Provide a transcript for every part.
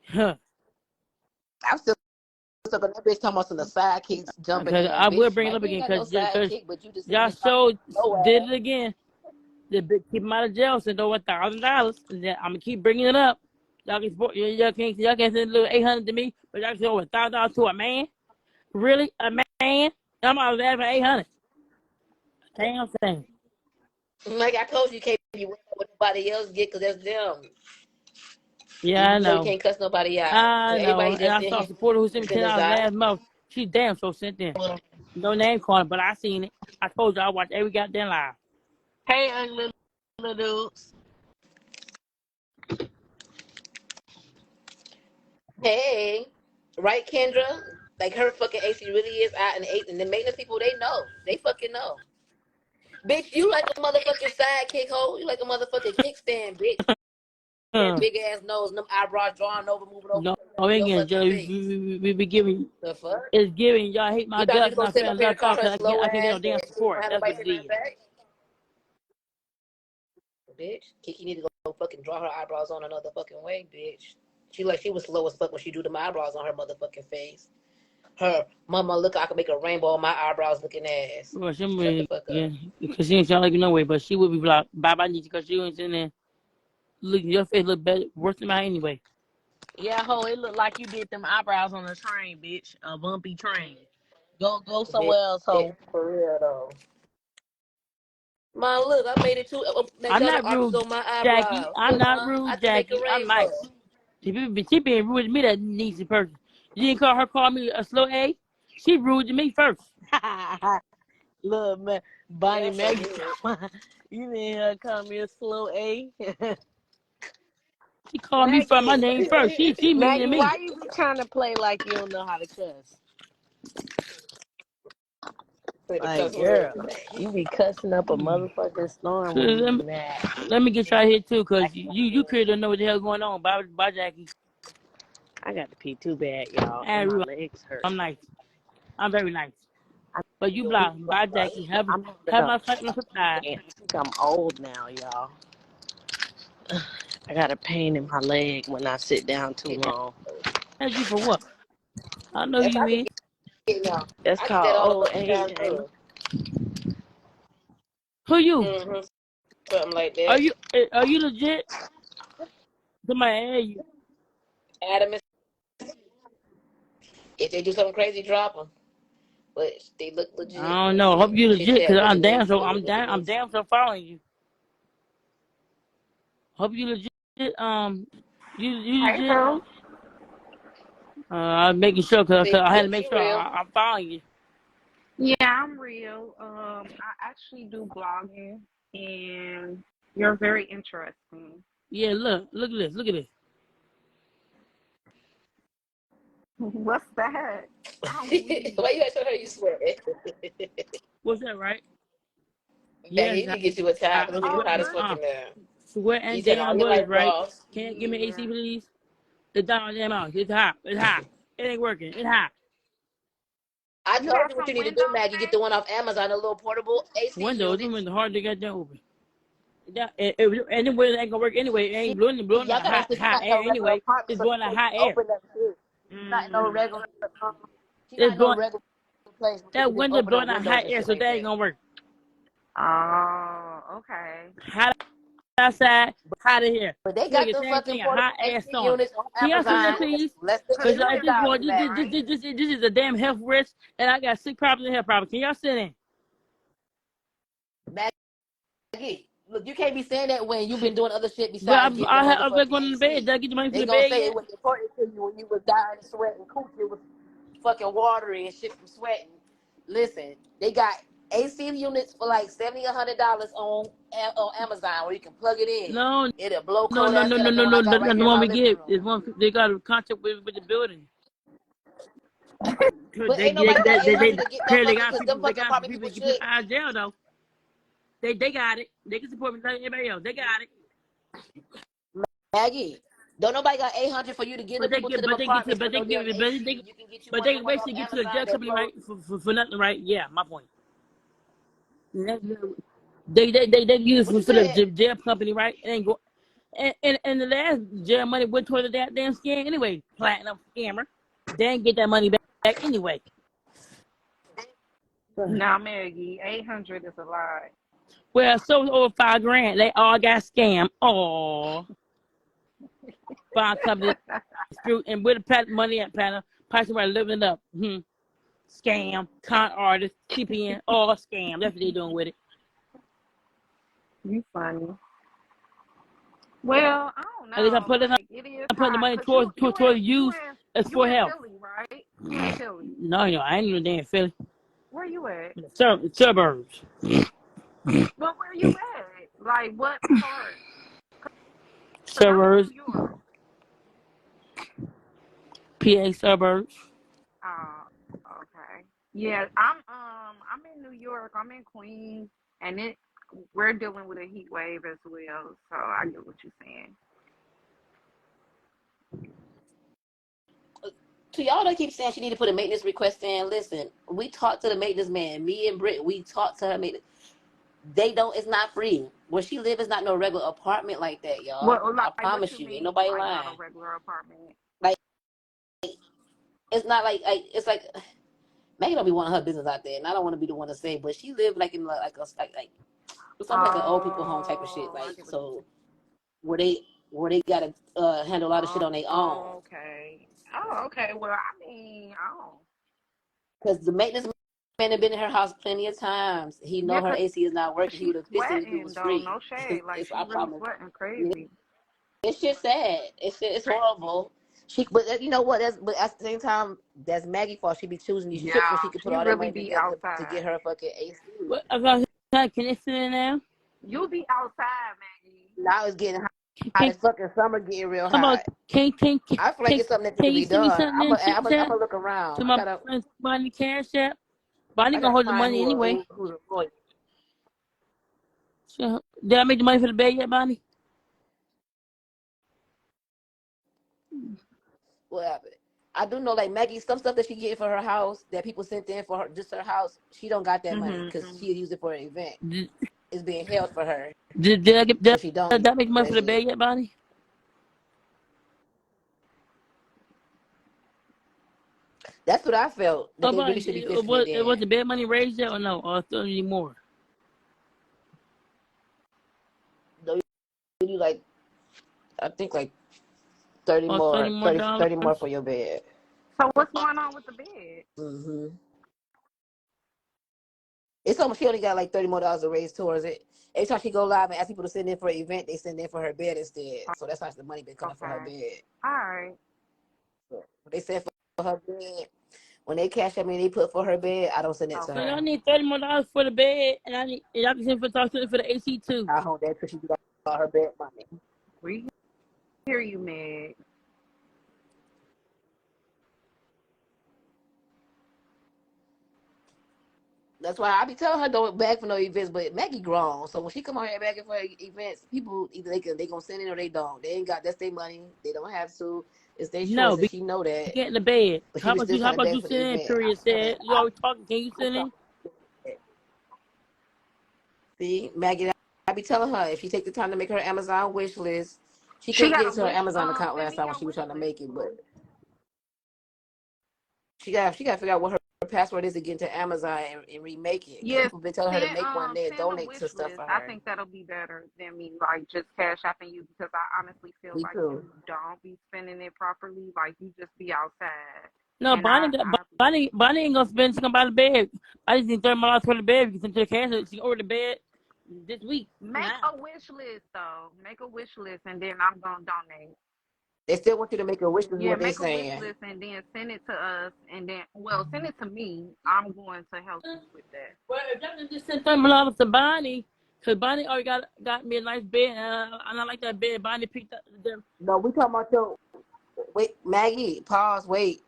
Huh. I'm still stuck on that bitch talking about some the sidekicks jumping Because ass, I will bitch. bring it Man, up you ain't again got no because sidekick, but you just sitting y'all here talking so low did ass. it again. They keep him out of jail, sent over $1,000. And then I'm gonna keep bringing it up. Y'all can send a little 800 to me, but y'all can send over $1,000 to a man. Really, a man? I'm out there for 800. Damn thing. Like I told you, you can't be worried about what nobody else get because that's them. Yeah, I You know you know. can't cuss nobody out. I Cause know. everybody And that's I in saw a here supporter who sent me send us $10 out. last month. She damn so sent in. No name calling, but I seen it. I told you I watched every goddamn live. Hey, ugly little dudes. Hey, right, Kendra? Like her fucking AC really is out in the eighth, and the maintenance people they know. They fucking know. Bitch, you like a motherfucking sidekick hoe. You like a motherfucking kickstand, bitch. That big ass nose, and them eyebrows drawn over, moving over No, your again, fucking Joe, face. we be giving. The fuck? It's giving. Y'all hate You my thought you guts, was and gonna I sit feel up here and left talk off her because slow I can't get no ass damn and you ain't support. gonna have That's nobody what it sitting in her is. back? Bitch, Kiki need to go fucking draw her eyebrows on another fucking way, bitch. She was slow as fuck when she drew them eyebrows on her motherfucking face. Her mama look, I can make a rainbow on my eyebrows looking ass. Well, she Shut the may, fuck up. yeah, because she ain't sound like you no way, but she would be like, bye bye, Nietzsche, because she was in there. Look, your face look better, worse than mine anyway. Yeah, ho, it looked like you did them eyebrows on a train, bitch. A bumpy train. Go Bitch, somewhere else, ho. for real though. Mom, look, I made it too. I'm McDonald not arches rude, on my Jackie. eyebrows. I'm Look, not Mom, I rude, can make a Jackie. I'm rainbow. nice. She being rude to me, that Nietzsche person. You didn't call me a slow A. She rude to me first. Look, man, Bonnie Yeah, for Maggie, real. you didn't call me a slow A. She called me for my Maggie, name first. She mean to Maggie, me. why you be trying to play like you don't know how to cuss? Say the Like, cuss word girl, today. you be cussing up a motherfucking storm when you be mad. Let me get you out here too, cause Like, you clearly don't know what the hell going on. Bye, Jackie. I got to pee too bad, y'all, and And my rude. legs hurt. I'm nice. I'm very nice. I But you feel weak, block. Bye, but Jackie. I'm having Have a my fucking subscribe. I think I'm old now, y'all. I got a pain in my leg when I sit down too long. Thank you for what? I know That's you I be is. getting y'all. That's I get that called all the old fucking age, time ain't it? too. Who you? Something like Are that. you are you legit? Somebody ask you. Adam is, if they do something crazy, drop them. But they look legit. I don't know. Hope you Chit legit, chat cause with the new I'm damn so following you. Hope you legit. You Hey, legit. girl. I'm making sure, cause I had to Yep, make she sure real. I'm following you. Yeah, I'm real. I actually do blogging, and you're very interesting. Yeah, look at this. What's that? I'm weak. Why you gotta show her you swear? What's that, right? Maggie, Yes, you can get you a tie because you Oh, hot as good. fucking there. sweat You and said all damn your bullets, life, right? boss. Can't give me AC, Yeah. please? It's down my damn house. It's hot. It's hot. It ain't working. It's hot. I You told got you what you some need to do, windows, Maggie. Get the Maggie? one off Amazon, a little portable AC Windows, them unit. windows hard to get them open. And the windows ain't gonna work anyway. It ain't blowing Y'all that gotta understand, she's hot not in air no regular anyway. apartment, It's so she blowing that can't hot just air. open that shit. She's not in no Mm. regular. She's not It's in no blowing regular place where she that can just window open blowing up that windows hot and air, shit so like that ain't that. gonna work. Oh, okay. Hot outside, hot in here. But they Feel like got the them same fucking thing, a hot portable air AC storm. units on Can y'all send that, Amazon. please? Less than So Cause you at can this do point, $200, this, that, this, right? Maggie. this, this, this is a damn health risk, and I got sick problems and health problems. Can y'all send in? Maggie, look, you can't be saying that when you've been doing other shit But besides getting the I've been motherfucking going to bed. AC. Did I get the money for They the gonna bed say it yet? was important to you when you was dying of sweat and coochie was fucking watery and shit from sweating. Listen, they got AC units for like $70, $100 on Amazon where you can plug it in. No, It'll blow cold ass like the one I got right The here in one my we living get room. is one they got a contract with the building. But ain't nobody got They 800 to get clearly motherfuckers because them they fucking got apartment people people shit. out of jail though. They got it. They can support me like everybody else. They got it. Maggie, don't nobody got 800 for you to get the people to them apartments for no damn AC. You can get you But one of they the ones off basically get to the Amazon jail that company blow. right for nothing, right? Yeah, my point. They use What you for the said? jail company, right? It ain't go. And the last jail money went toward the damn scam anyway. Platinum scammer. They ain't get that money back anyway. Now, Maggie, 800 is a lie. Well, so it was over $5,000. They all got scammed. Oh, bond company dispute and where the platinum money at platinum. Probably somebody living it up. Scam, con artist, CPN, all scam. That's what they doing with it. You funny. Well, I don't At least know. Like, it is I'm putting the hot. money Cause towards you use as you for in health. Philly, right? You in Philly. No, I ain't even in Philly. Where you at? Suburbs. But where you at? Like, what part? Cause I'm in Suburbs. New York. PA suburbs. Oh, okay. Yeah, I'm in New York. I'm in Queens, and we're dealing with a heat wave as well. So I get what you're saying. To y'all that keep saying she need to put a maintenance request in, listen, we talked to the maintenance man. Me and Britt, we talked to her maintenance. They don't, it's not free. Where she live is not no regular apartment like that, y'all. Well, like, I what promise you you. Ain't mean? nobody Like, not a lying. regular apartment? Like, it's not like it's like Maggie don't be wanting her business out there, and I don't want to be the one to say, but she lived like in like something like an old people home type of shit. I Like, get what you're so where they gotta handle a lot of shit on their own. Oh, okay. Oh, okay. Well, I mean, Because the maintenance man had been in her house plenty of times. He yeah, know her 'cause AC is not working. He she's would have fixed it if it sweating was though. free. No shade. Like, It's she I really promise. sweating crazy. It's just sad. It's horrible. But you know what? But at the same time, that's Maggie's fault. She be choosing these trips when she Yeah, could put she all that really money be together to outside. get her fucking AC. What about can it sit in now? You be outside, Maggie. Now it's getting hot Can, as fucking summer getting real how about hot. can I feel like it's something that can could you be send me done. something in Chit I'm Chat gonna look around. to my friend's Bonnie Cash App? Bonnie I gonna gotta hold the find money anyway. who's employed. So, did I make the money for the bed yet, Bonnie? What happened? I do know, like Maggie, some stuff that she get for her house that people sent in for her, just her house. She don't got that money because she used it for an event. Did, It's being held for her, did I get so she don't did get I make the money that for the shit. bed yet, Bonnie? That's what I felt that Oh, they really Bonnie, should be fixing it was then. the bed money raised yet or no? Or still need more? Though you like, I think like 30 Or $30 more, more 30, dollars? 30 more for your bed. So what's going on with the bed? It's almost she only got like $30 more to raise towards it. Every time she go live and ask people to send in for an event, they send in for her bed instead. So that's how the money been coming for her Okay. bed. All right. So they said for her bed. When they cash at me, they put for her bed. I don't send it to So Okay. her. y'all need $30 more for the bed, and y'all can send for talk to for the AC too. I hold that because she got all her bed money. We hear you, Meg. That's why I be telling her don't beg for no events. But Maggie grown, so when she come on here begging for events, people either they gonna send it or they don't. They ain't got that's their money. They don't have to. It's their No, choice, and she know that. get in the bed. But she How was about still you? How trying to about beg you for send the in? event. Period. Said you always talking. Can you send in? See, Maggie, I be telling her if she take the time to make her Amazon wish list, she She couldn't got get a into her wish. Amazon account Send last me time when your she was wish trying to list, make it, but boo. she got to figure out what her password is to get into Amazon and remake it. Because Yes, people been telling her to make one there, send a donate wish to stuff list. for I her. think that'll be better than me like just cash apping you because I honestly feel Me like too. you don't be spending it properly. Like you just be outside. No, And Bonnie ain't gonna spend. She gonna buy the bed. I just need $30 for the bed. You can send to the cash. She can order the bed this week. make Now. a wish list though. Make a wish list and then I'm gonna donate. They still want you to make a wish list. Yeah, What they make a wish saying? list and then send it to us and then send it to me. I'm going to help you with that. Well, if y'all can just send $30 to Bonnie, cause Bonnie already got me a nice bed, and I like that bed. Bonnie picked up the. No, we talking about your wait, Maggie. Pause. Wait.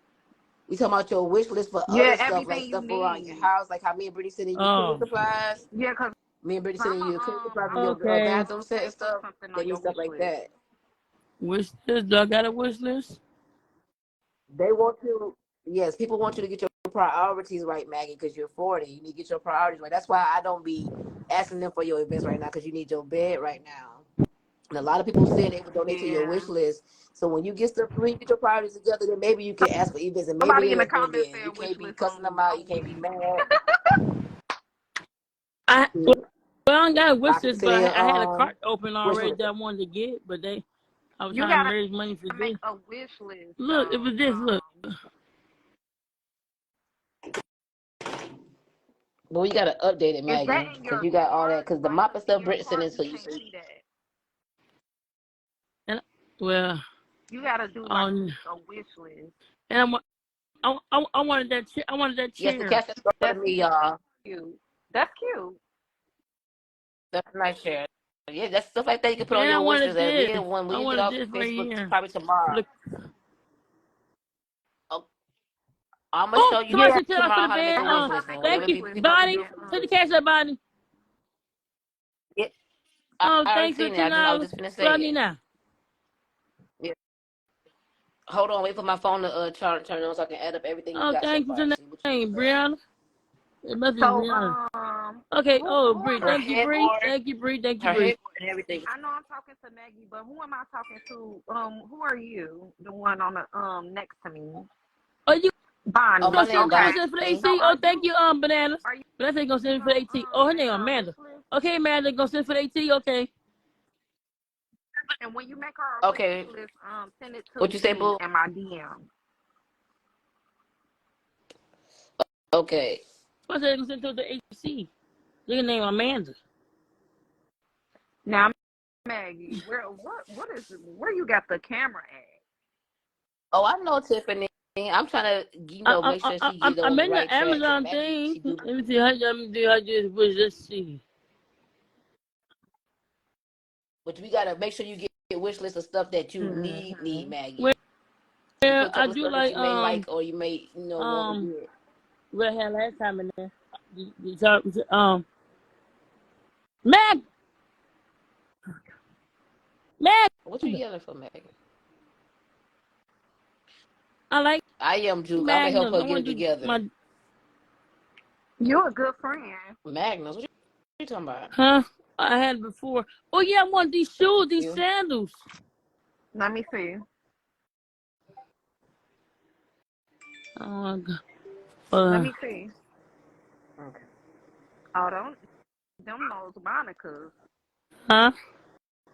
We talking about your wish list for Yeah, other stuff, like everything you stuff around your need. house, like how me and Brittany sending you cleaning Oh, supplies. Yeah, cause Me and Brittany I'm sending you cleaning supplies and your okay. bathroom set pay and for stuff. something They on need your stuff wish like list. that. Wish list? Do I got a wish list? They want you. Yes, people want you to get your priorities right, Maggie, because you're 40. You need to get your priorities right. That's why I don't be asking them for your events right now because you need your bed right now. And a lot of people saying they would donate to your Yeah. wish list. So when you get stuff, when you get your priorities together, then maybe you can ask for events, and maybe Somebody in they'll the spend comments it. You said wish can't be list cussing only. them out. You Don't can't be we? mad. I well, I don't got a wish Like I list, but said, I had a cart open wish already list. that I wanted to get, but I was You trying to gotta raise money for make this. a wish list Look, it though. was this. Look, But we gotta update it, Is that Maggie, in because your you got all that. cart? Because the Like, mop 'cause and in stuff, your Britt sent cart it you to you. can't So see that. and well, You gotta do like on a wish list. and I wanted that chair. I wanted that yes, the chair. cash is going That's to me, y'all. cute. That's cute. That's a nice share. Yeah, that's stuff like that you can put on And I your wish list. wanted That this. we when I we get wanted off this right Facebook here. probably tomorrow. Look. Oh, I'm gonna Oh, show you somebody Yeah. said $10 for tomorrow the how to make bed. a wish Sometimes list they and Thank whatever come you, people with supposed to Bonnie. do. Put the different. cash up, Bonnie. Yeah, Oh, I already thanks for seen the it. I was $10. just gonna What I say need it. now? Yeah. Hold on, wait for my phone to turn on so I can add up everything you Oh, got so thanks for far. the See what you name, got. Brianna. It must be So Brianna. Okay. Oh, who Bree. am Her I? Thank you, Bree. headboard, Thank you, Bree. Thank you, her Bree. headboard, and everything. I know I'm talking to Maggie, but who am I talking to? Who are you? The one on the next to me, Oh, you Oh, Bonnie. my gonna name send Okay. for the Bonnie. So AC? Oh, thank you, Bananas. are you But I think gonna send for the AT. gonna Oh, her make name her a wish Amanda. list? Okay, Amanda, gonna send for the AT. Okay. And when you make her a wish Okay, list, send it to what you say, me boo? in my DM. Okay. I said gonna send to the AC. Look at name Amanda. Now, Maggie, where you got the camera at? Oh, I know Tiffany. I'm trying to, make sure she get on I'm the in right the track. Cause Amazon Maggie, thing. she do. Let me see how I'm do. I just wish. Let's see. But we gotta make sure you get a wish list of stuff that you need, Mm-hmm. Maggie. You Well, put a I couple of do stuff that like you may like or you may, want to get. what I had last time in there. Mag, Mag. What you yelling for, Maggie? I like I am Juke. I'm gonna help Magnums. her I get want it to do together. my You're a good friend. Magnus, what you talking about? huh. I had it before. Oh yeah, I want these shoes, these You? sandals. Let me see. Oh, Let me see. Okay. Oh, don't them those Monicas. huh?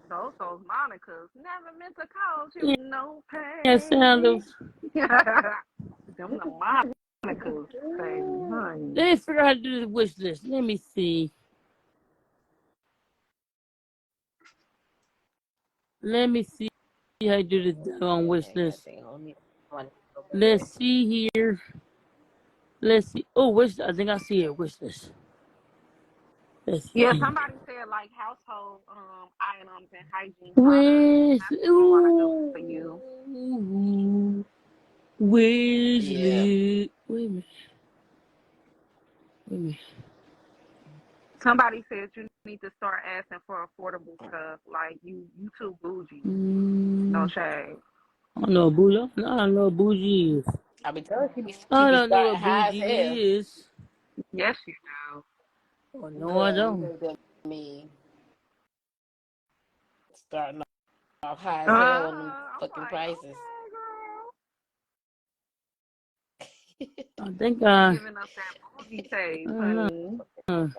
Those Monicas. Never meant to cause you Yeah, no yeah, pain. sandals. Them the Monicas, baby, honey. Let me figure out how to do the wish list. Let me see. Let me see how to do the wish list. Let's see here. Let's see. Oh, wish. I think I see it. Wish list. Let's Yeah, see. somebody said like household items and hygiene products. Wish. That's what you want to do for you. Ooh. Wish Yeah. list. Wait a minute. Wait a minute. Somebody said you need to start asking for affordable stuff. Like you too bougie. No shade. I don't know what bougie. I don't know what bougie is. I be telling you, she I be don't know starting what high as hell. bougie is. Yes, you do. Oh, no, I Girl, you don't. know what that mean. Starting off high as hell on them I'm fucking like, prices. okay, girl. I think Giving us that bougie taste, I don't honey. know.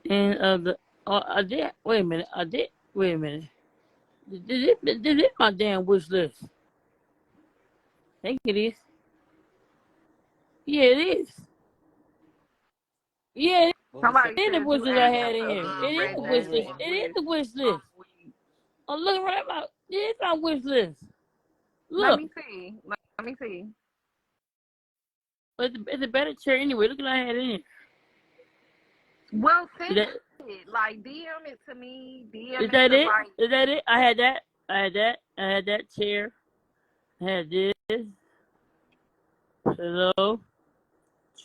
And I did. Wait a minute. I did. Wait a minute. Did it my damn wish list? I think it is. Yeah, it is. Yeah, Somebody it is the said wish you list I asking had in for here. It is the wish list. Reggie It and is Wish the wish all list. week. I'm looking right about. It is my wish list. Let Look, me see. Let me see. it's a better chair anyway. Look what I had in here. Well, Is send that, it. Like DM it to me. is DM it that to it? like. Is that it? I had that. I had that. I had that chair. I had this. Hello.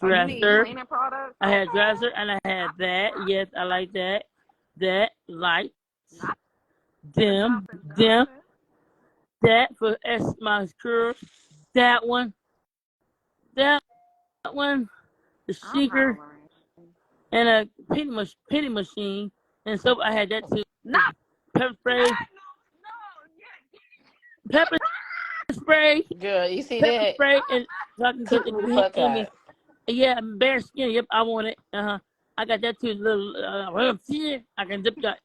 You need Dresser. cleaning products. I had Okay. dresser and I had that. Yes, I like that. That light. Not the Dim. Johnson Dim. Johnson. That for my curls. That one. That one. The I'm shaker hollering. and a penny machine. And so I had that too. Not pepper spray, No, yeah. pepper spray, Girl, you see pepper that? spray, and so I can get Cook the me the fuck I mean, out. yeah, bear skin. Yep, I want it. I got that too. Little, I can dip that.